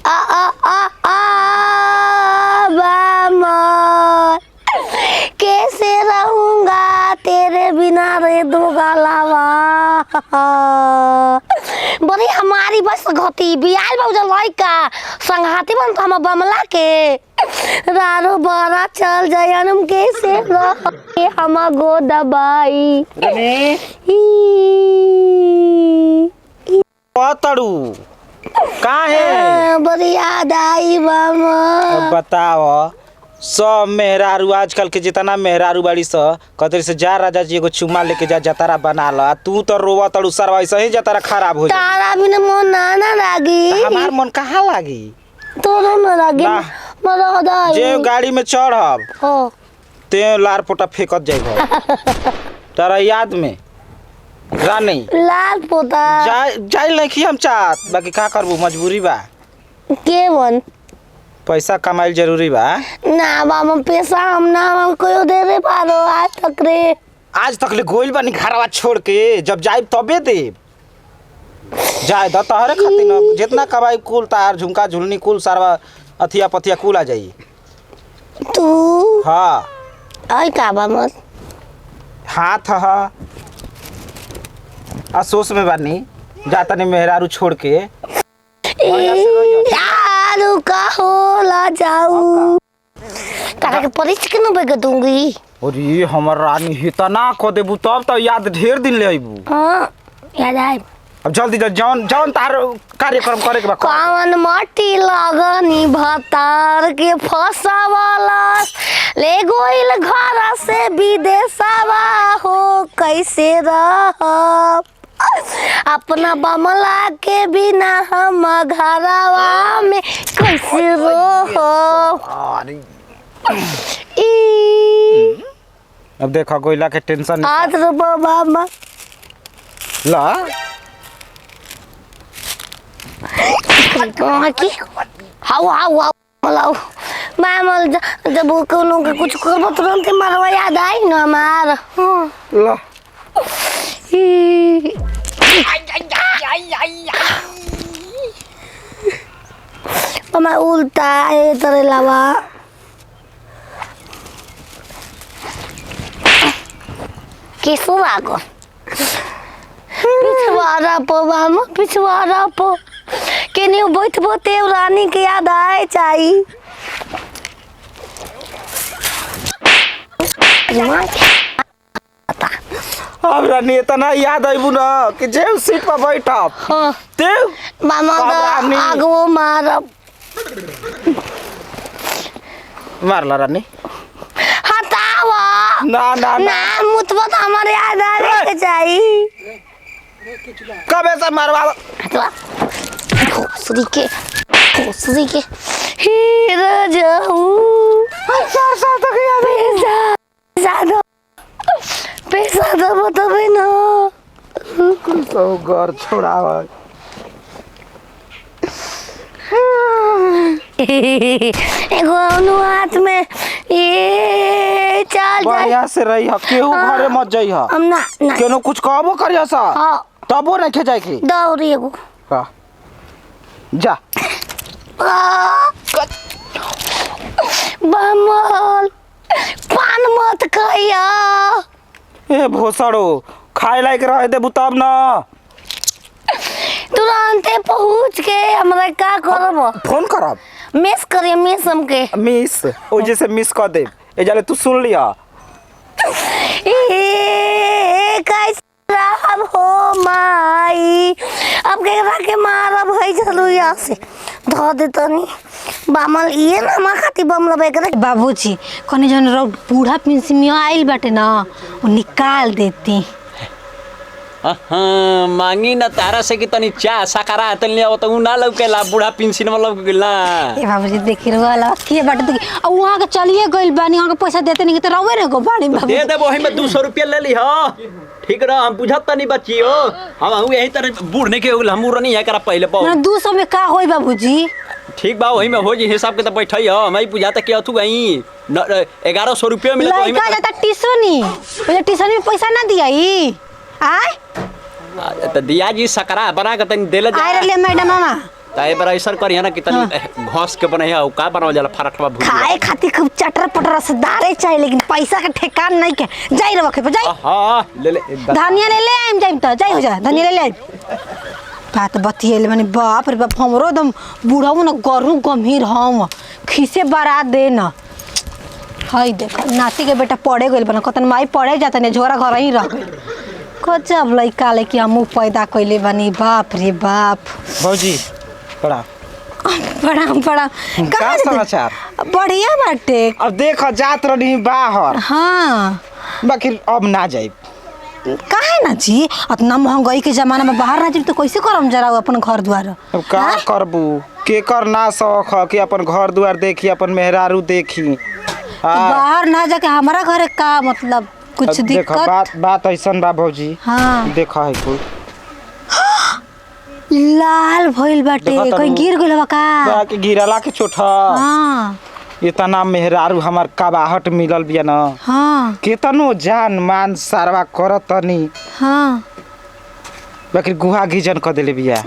आ आ आ आ बामल कैसे रहूंगा तेरे बिना रे दो गालावा। बड़ी हमारी बस घटी बियाल बाबू लड़का संघाती बन तो हम बमला के रारो बड़ा चल जायन हम कैसे रह हम गो दबाई तड़ू का है बड़ी याद आई बामल। बताओ सब मेहरारू आजकल के जितना मेहरारू बाड़ी कदर से जा राजा जी एगो चुम्मा लेके जा जतारा बना ला। तू तो रोवा तड़ू सरवा ऐसे ही जतारा खराब हो जाए। तारा बिना मन ना लागी। हमार मन कहाँ लागी तोरो ना लागी मजा जे गाड़ी में चढ़ब हो ते लार पोटा फेंकत जाइब तारा याद में रानी लाल पोता जाई लेखी हम चाहत बाकी का करबू मजबूरी बा के बन पैसा कमाइल जरूरी बा ना बाबा पैसा हम ना हम कोई दे दे पारो आज तक ले गोइल बानी घरवा छोड़ के जब जाइब तबे देब जाए द तहरे खातिर न जितना कमाई कुल तार झुमका झुलनी कुल सारवा अथिया पथिया कुल आ जाई। तू हां आई का बाबा हाथ हा अफसोस में बानी जाता नहीं मेहरारू छोड़ के यारू का होला जाऊ काका के परीक्षा के न दूंगी। अरे हमर रानी इतना को देबू तब तो याद ढेर दिन ले आइबू। हां याद आई अब जल्दी जौन जौन तार कार्यक्रम करे के बा कौन माटी लगनी भतार के फसावाला ले गोइल घर से विदेशवा हो कैसे रह अपना बमला के बिना हम घरवा में कैसे रह। अब देखा गोइला के टेंशन आज रो बाबा ला की हाउ हाउ हाउ मलाउ मामल जब कोनो के कुछ करबो तुरंत मारवा याद आई न हमार ला ममा उल्टा ए तरे लावा किसो लागो पिछवाड़ा पो मामा पिछवाड़ा पो केनी बैठबो ते रानी के याद आए चाही। अब रानी इतना याद आइबू ना कि जे सीट पर बैठब हां ते मामा आगो मारब मारला रानी हटावा ना ना ना मुतबो तो हमारे याद आवे के चाही कब ऐसा मारवा हटवा सुरी के हीरा जाऊ 4 साल तक याद ज्यादा पैसा दो बताबे ना सब घर छोड़ावा एगो हाथ में ये चल बढ़िया से रही ह केहू घरे मत जाई ह हम ना केनो कुछ कहबो करिया सा हां तबो नहीं जाए के दौड़ी एगो का जा बमल पान मत खाया ए भोसड़ो खाए लायक रह देबू तब ना तुरंत पहुंच के हमरा का करब फोन करब मिस करिए मिस हमके मिस ओ जैसे मिस कर दे ए जाले तू सुन लिया ए कैसे अब हो माई अब केकरा के मारब है चलो यहाँ से धो दे तनी बामल ये ना मा खाती बम लबे करे बाबूजी कने जन बूढ़ा पेंशन आइल बाटे ना वो निकाल देती। हाँ मांगी ना तारा से कि तनी चा सकारा तनी अब तो ना लौकेला बूढ़ा पेंशन में लौक गेला। ए बाबूजी देखि रहला के बाटे देखि अब वहां के चलिए गइल बानी वहां के पैसा देते नहीं तो रवे रे गो बाड़ी बाबू दे देबो ओहि में 200 रुपया ले ली हो ठीक रह हम बुझत तनी बच्चियो हम यही तरह बूढ़ नहीं के हम रनी है करा पहले पाओ 200 में का होई बाबूजी ठीक बा वही में हो जी हिसाब के तो बैठई हो मैं बुझाता के अथु गई 1100 रुपया मिले तो वही में लड़का जाता टिसनी पहले टिसनी में पैसा ना दियाई आय तो दिया जी सकरा बना के तनी देले जा आय रे मैडम मामा ताए बार ऐसा करिए ना कि तनी घास के बने है का बनावल जाला फरकवा भूल खाए खातिर खूब चटर पटर रसदारे चाहिए लेकिन पैसा के ठेकान नहीं के जाई रे रखे जाई हां ले ले धनिया ले ले आइम जाइम त जाई हो जा धनिया ले ले बात बतिएले माने बाप रे बाप हमरो एकदम बूढ़ाऊ न गरु गंभीर हम खिसे बारा दे न हाय देख नाती के बेटा पढ़े गइल बना कतन माई पढ़े जाता ने झोरा घर ही रह गइल गजब लइका ले कि हम पैदा कइले बानी बाप रे बाप भौजी पड़ा प्रणाम प्रणाम का समाचार बढ़िया बाटे अब देख जात रही बाहर हाँ बाकी अब ना जाई काहे ना जी इतना महंगाई के जमाना में बाहर ना जी तो कैसे करम जरा अपन घर द्वार अब का करबू के कर ना शौक ह कि अपन घर द्वार देखी अपन मेहरारू देखी बाहर ना जाके हमारा घर का मतलब कुछ अब देख दिक्कत बात ऐसन बा भौजी हाँ देखा है कोई लाल भइल बाटे देखा कोई तनु। गिर गइल बा का बा के गिरला के चोट हाँ इतना मेहरारू हमार कबाहट मिलल बिया न हाँ केतनो जान मान सारवा करतनी हाँ बाकी गुहा गिजन क देले बिया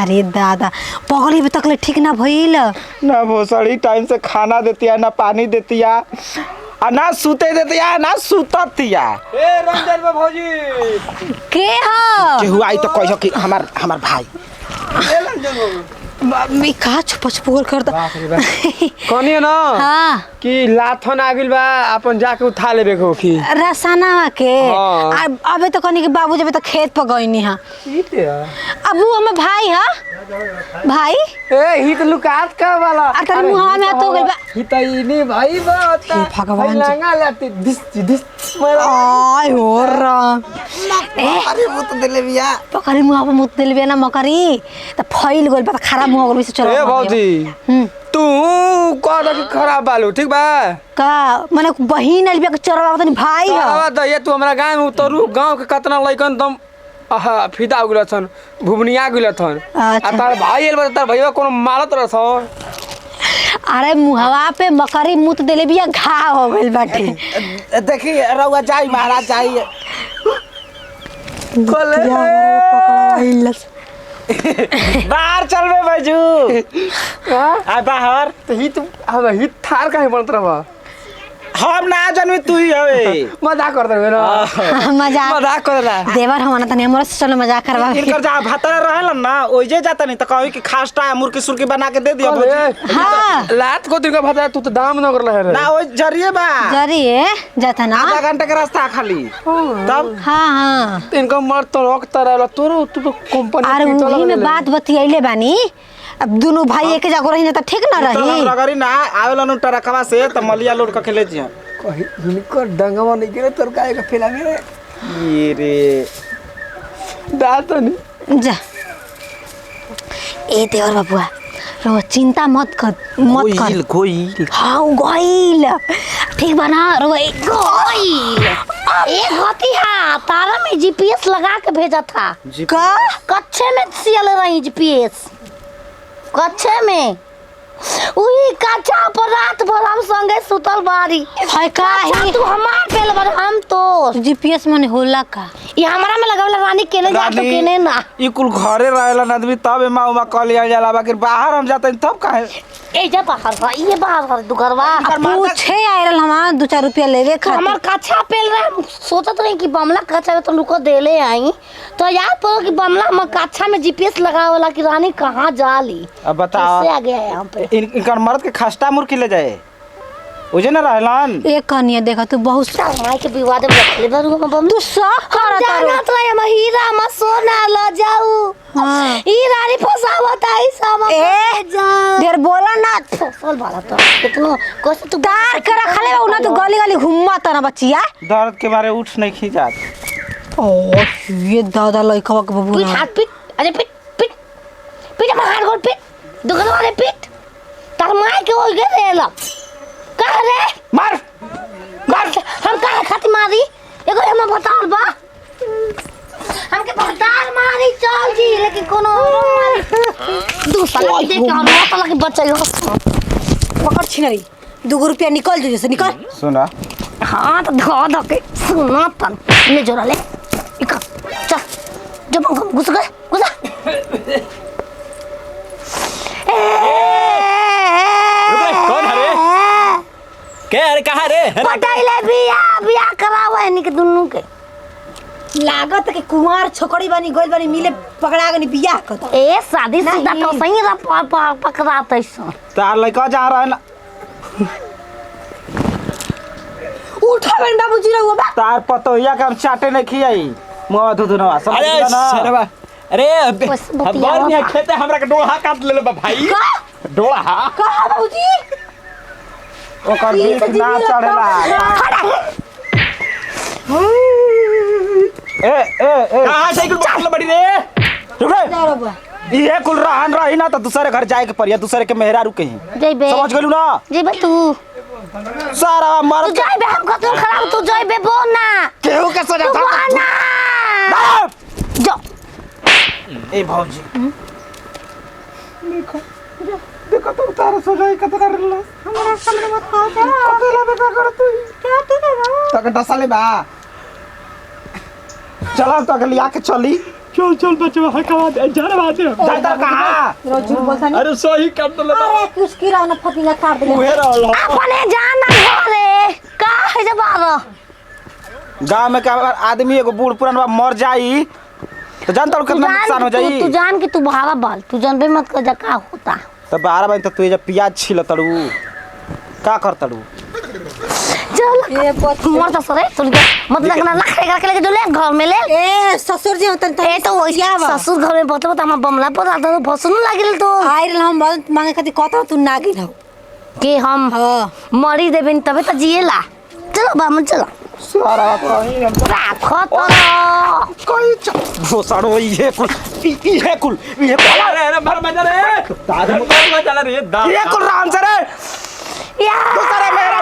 रे दादा पगली भी तकले ठीक ना भइल ना भोसड़ी टाइम से खाना देतिया ना पानी देतिया आ ना सूते देतिया ना सुततिया ए रंजन बा भौजी के ह केहू आई तो कहियो कि हमार भाई ए रंजन बाबू मी का छुपा छुपोल कर कनिए ना हाँ कि लाथन आगिल बा अपन जाके उठा लेबे को की रसाना के हाँ। अबे तो कनी के बाबू जब तो खेत पर गईनी हा अबू हमें भाई हा भाई ए हित लुकात का वाला आ तेरे मुंहवा में हाथ हो गइल बा हितईनी भाई बाता हे भगवान जी। लंगा लाती दिस मेरा आय हो राम अरे वो तो देले बिया पकड़ी मुंह पे मुत दिल बिया ना मकरी त फैल गइल बा खराब मुंह गइल से चलो ए भौजी तू कह कि खराब बालू ठीक बा का माने बहिन आइल बिया के चरवा तनी भाई हा आवा द ये तू हमरा गांव में उतरू गांव के कतना लइकन तुम आहा फिदा हो गेल छन भुवनिया गेल छन अच्छा। आ तार भाई एल बा तार भईवा कोनो मारत रहस अरे मुहवा पे मकरी मुत देले बिया घा हो गइल बाटे देखी रउआ जाई महाराज जाई बाहर चलबे बाजू आ बाहर तो हित अब हित थार काहे बनत रहबा हम ना जानबे तू ही हवे मजाक करत रहे ना मजाक मजाक करला देवर हमना तनी हमरा से चलो मजाक करवा इनकर जा भातर रहलन ना ओइजे जाता नहीं त कहि कि खास्टा मुर्की सुर्की बना के दे दियो भौजी हाँ लात को दिन का भाता तू तो दाम न करला है ना ओइ जरिए बा जरिए जाता ना आधा घंटे के रास्ता खाली तब हाँ हाँ इनका मर तो रोक तरह तोरो तू तो कंपनी अरे उही में बात बतियैले बानी अब दोनों भाई एक जगह रही त ठीक ना रही रगरी ना आवेलन टरकवा से त मलिया लोड के खेले जियो कहीं इनको डंगवा नहीं गिरे तोर काहे का फैला मेरे ये रे दाल तो नहीं जा ए देवर बाबुआ रो चिंता मत कर कोई हाँ गइल ठीक बा ना रो गइल एक होती है तारा में जीपीएस लगा के भेजा था का कच्चे में सियल रही जीपीएस कच्चे में उही कच्चा पर रात भर हम संगे सुतल बारी हाय काहे तू हमार पेल बार हम तो जीपीएस माने होला का ये हमारा में लगावला रानी केने जा तो केने ना ई कुल घरे रहेलन आदमी तब एमा उमा कलिया जाला बाकी बाहर हम जाते तब काहे ए जा बाहर बा ये बाहर कर तू करवा पूछे आइरल हम 2-4 रुपया लेवे तो हमार कच्चा पेल रहे सोचत रही कि बमला कच्चा में तो रुको देले आई तो याद पड़ो कि बमला हम कच्चा में जीपीएस लगावला कि रानी कहां जाली अब बताओ कैसे आ गया यहाँ पे इनकर मर्द के खास्टा मुर्की ले जाए ओजे ना रहलन एक कनिया देखा तू बहुत माई के विवाद में रख ले बारू हम तू सब करत जाना तो हम हीरा म सोना ल जाऊ हां ई रानी फसावत आई सब ए देर बोला ना फसल वाला तो कितनो कोस तू दार के रखले उना तू गली गली घुम्मा तना बच्चिया दर्द के मारे उठ नहीं खी जात ओ ये दादा लइका के बाबू पीठ हाथ पीठ अरे पीठ पीठ पीठ मार गोल पीठ दुकान वाले पीठ तार माई के हो गए रेला कह रे मार मार हम कहा खाती मारी एगो हम बताल बा हमके बताल मारी चल जी लेकिन कोनो दूसरा देख के हम पता लगे बच्चा यो पकड़ छिनरी 2 रुपया निकल जो जैसे निकल सुना हाँ तो धो के सुना तन ले जोरा ले इका चल जब हम घुस गए घुसा कौन है रे? के अरे कहा रे? पटाइले बिया करावे है निके दुन्नु के। लागत के कुमार छोकरी बनी गोल बनी मिले पकड़ा गनी बियाह कर। ए शादी सुदा तो सही पकड़ाते सो। तार लड़का जा रहा है ना उठा बन बाबूजी रे वो बा। तार पतोहिया के हम चाटे नहीं खियाई मुआ धुधुनवा समझ अरे लिया ना सरवा अरे बस हम बतिया बार में बा। खेते हमरा के डोला काट ले बा भाई। डोला कहा बाबूजी? ओकर बीच ना चढ़ेला ए कहां साइकिल काट ले बड़ी रे? रुक रे जा रे बा। ये कुल रहन रही ना तो दूसरे घर जाए के परिया दूसरे के मेहरारू कहीं जइबे समझ गेलू ना जइबे तू सारा मर जइबे हम कतल खराब तू जइबे बोल ना केहू के सजा तू था ना जो ए भौजी देखो तो तारा सजाई कतना रहला हमरा सामने मत कहो अकेला बेटा कर तू क्या तू तक डसले बा चला तो अगली आके चली चल बच्चा हकवा जा रे बात जाता कहां रोज बोलता नहीं। अरे सही काट ले अरे किसकी रावना फतिया काट दे। उहे रहल अपने जाना घरे का है जब आरो गांव में का आदमी एगो बूढ़ पुरान बा मर जाई तो जानता हूं कितना नुकसान हो जाई तू जान के तू भागा बाल तू जानबे मत कर जा का होता। तो 12 बजे तक तू जब प्याज छील तड़ू का कर तड़ू चल ए पत मर तो सरे सुन के मत लगना लख के लेके जो ले घर में ले ए ससुर जी होतन ए तो ससुर घर में बतबो त हम बमला पर आदा तो फसुन लागिल तो आइ रहल हम मदद मांगे खातिर कहत तू ना गिन हो। के हम हां मरी देबे तबे तो जिएला चलो बामन चलो सारा कहीं हम राखो तो कोई भोसड़ो ये कुल अरे अरे भर मजा रे दादा मुका चला रे दा ये कुल राम से रे या दूसरे मेरा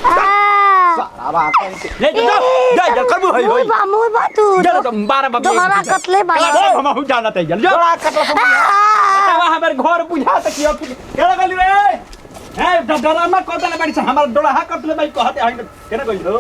सारा बात ले जा करबो होई होई मुई बा तू चलो तो 12 बजे दोहरा कतले बा हम हो जाना तै जल्दी बड़ा कटला बा हमर घर बुझा त कियो केला गली रे ए डरामा कोतले बड़ी से हमर डोला हा कटले भाई कहते हैं केना गइलो